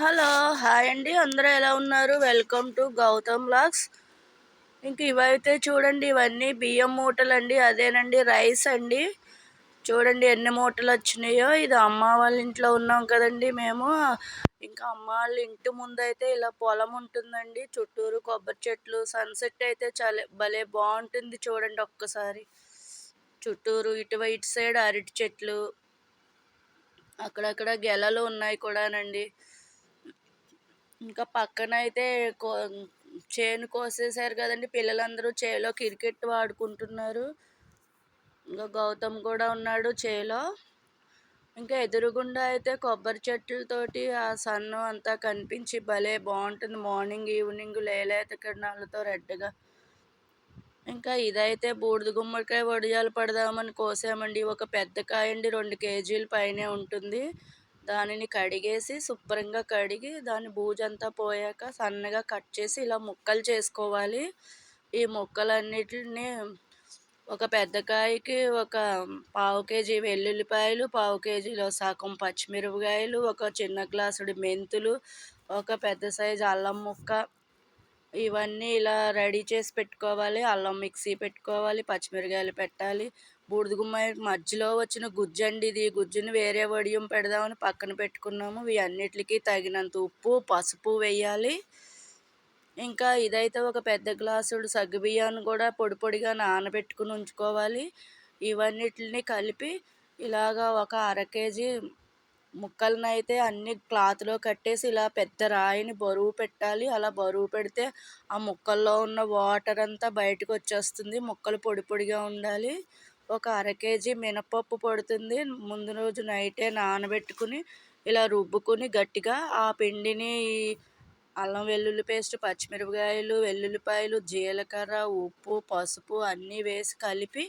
Hello! Hi అండి. అందరూ ఎలా ఉన్నారు? Welcome to Gautam vlogs. ఇంక ఇవైతే చూడండి, ఇవన్నీ బియ్యం మూటలండి. అదేనండి రైస్ అండి. చూడండి ఎన్ని మూటలొచ్చినాయో. ఇది అమ్మ వాళ్ళ ఇంట్లో ఉన్నాం కదండీ మేము. ఇంకా అమ్మ వాళ్ళ ఇంటి ముందైతే ఇలా పొలం ఉంటుందండి. చుట్టూరు కొబ్బరి చెట్లు, సన్సెట్ అయితే భలే బాగుంటుంది చూడండి ఒక్కసారి. చుట్టూరు ఇటు సైడ్ అరటి చెట్లు, అక్కడక్కడ గెలలు ఉన్నాయి కూడానండి. ఇంకా పక్కనైతే చేను కోసేసారు కదండి, పిల్లలందరూ చేలో క్రికెట్ ఆడుకుంటున్నారు. ఇంకా గౌతమ్ కూడా ఉన్నాడు చేలో. ఇంకా ఎదురుగుండా అయితే కొబ్బరి చెట్లతోటి ఆ సన్ను అంతా కనిపించి భలే బాగుంటుంది. మార్నింగ్ ఈవినింగ్ లేలేత కిరణాలతో రెడ్గా. ఇంకా ఇదైతే బూడిద గుమ్మడికాయ వడియాలు పడదామని కోసామండి. ఒక పెద్ద కాయ అండి, 2 కేజీల పైనే ఉంటుంది. దానిని కడిగేసి శుభ్రంగా కడిగి దాని బూజంతా పోయాక సన్నగా కట్ చేసి ఇలా ముక్కలు చేసుకోవాలి. ఈ ముక్కలన్నిటిని ఒక పెద్ద కాయకి ఒక పావు కేజీ వెల్లుల్లిపాయలు, పావు కేజీలో సగం పచ్చిమిరపకాయలు, ఒక చిన్న గ్లాసుడి మెంతులు, ఒక పెద్ద సైజు అల్లం ముక్క, ఇవన్నీ ఇలా రెడీ చేసి పెట్టుకోవాలి. అల్లం మిక్సీ పెట్టుకోవాలి, పచ్చిమిరకాయలు పెట్టాలి. బూడిద గుమ్మాయి మధ్యలో వచ్చిన గుజ్జండి ఇది. గుజ్జుని వేరే వడియం పెడదామని పక్కన పెట్టుకున్నాము. ఇవి అన్నిటికీ తగినంత ఉప్పు, పసుపు వేయాలి. ఇంకా ఇదైతే ఒక పెద్ద గ్లాసుడు సగ్గుబియ్యాన్ని కూడా పొడి పొడిగా నానబెట్టుకుని ఉంచుకోవాలి. ఇవన్నిటిని కలిపి ఇలాగా ఒక అర కేజీ ముక్కలనైతే అన్ని క్లాత్లో కట్టేసి ఇలా పెద్ద రాయిని బరువు పెట్టాలి. అలా బరువు పెడితే ఆ ముక్కల్లో ఉన్న వాటర్ అంతా బయటకు వచ్చేస్తుంది. ముక్కలు పొడి పొడిగా ఉండాలి. ఒక అర కేజీ మినపప్పు పడుతుంది. ముందు రోజు నైటే నానబెట్టుకుని ఇలా రుబ్బుకుని గట్టిగా ఆ పిండిని అల్లం వెల్లుల్లి పేస్ట్, పచ్చిమిరపకాయలు, వెల్లుల్లిపాయలు, జీలకర్ర, ఉప్పు, పసుపు అన్నీ వేసి కలిపి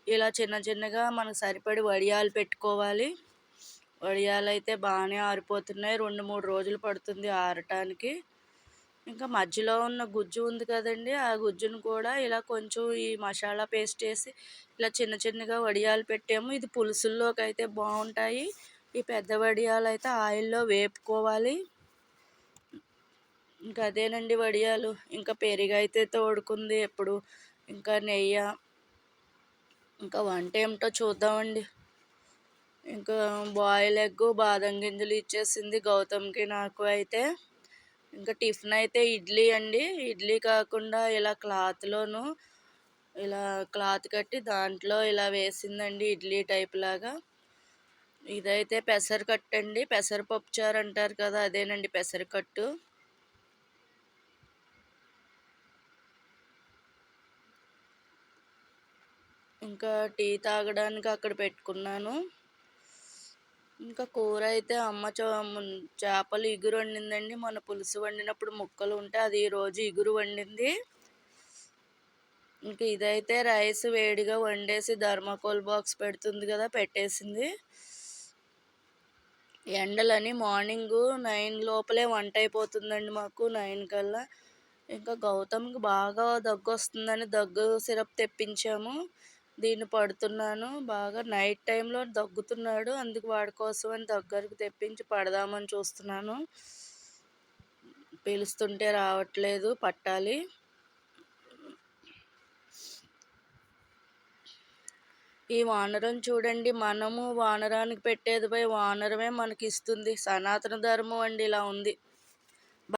ఇలా చిన్న చిన్నగా మనకు సరిపడి వడియాలు పెట్టుకోవాలి. వడియాలు అయితే బాగానే ఆరిపోతున్నాయి. 2-3 రోజులు పడుతుంది ఆరటానికి. ఇంకా మధ్యలో ఉన్న గుజ్జు ఉంది కదండి, ఆ గుజ్జును కూడా ఇలా కొంచెం ఈ మసాలా పేస్ట్ వేసి ఇలా చిన్న చిన్నగా వడియాలు పెట్టాము. ఇది పులుసుల్లోకి అయితే బాగుంటాయి. ఈ పెద్ద వడియాలు అయితే ఆయిల్లో వేపుకోవాలి. ఇంకా అదేనండి వడియాలు. ఇంకా పెరుగు అయితే తోడుకుంది ఎప్పుడు. ఇంకా నెయ్యి. ఇంకా వంట ఏమిటో చూద్దామండి. ఇంకా బాయిల్ ఎగ్, బాదం గింజలు ఇచ్చేసింది గౌతమ్కి నాకు అయితే. ఇంకా టిఫిన్ అయితే ఇడ్లీ అండి. ఇడ్లీ కాకుండా ఇలా క్లాత్లోను ఇలా క్లాత్ కట్టి దాంట్లో ఇలా వేసిందండి, ఇడ్లీ టైప్ లాగా. ఇదైతే పెసరకట్టు అండి. పెసరపప్పు చారు అంటారు కదా, అదేనండి పెసరకట్టు. ఇంకా టీ తాగడానికి అక్కడ పెట్టుకున్నాను. ఇంకా కూర అయితే అమ్మ చేపలు ఇగురు వండిందండి. మన పులుసు వండినప్పుడు ముక్కలు ఉంటే అది ఈరోజు ఇగురు వండింది. ఇంకా ఇదైతే రైస్ వేడిగా వండేసి థర్మాకోల్ బాక్స్ పెడుతుంది కదా, పెట్టేసింది. ఎండలని మార్నింగ్ 9 లోపలే వంట అయిపోతుందండి మాకు, 9 కల్లా. ఇంకా గౌతమ్కి బాగా దగ్గు వస్తుందని దగ్గు సిరప్ తెప్పించాము. దీన్ని పడుతున్నాను బాగా. నైట్ టైంలో దగ్గుతున్నాడు, అందుకు వాడి కోసమని దగ్గరకు తెప్పించి పడదామని చూస్తున్నాను. పిలుస్తుంటే రావట్లేదు, పట్టాలి. ఈ వానరం చూడండి, మనము వానరానికి పెట్టేది పోయి వానరమే మనకి ఇస్తుంది. సనాతన ధర్మం అండి ఇలా ఉంది.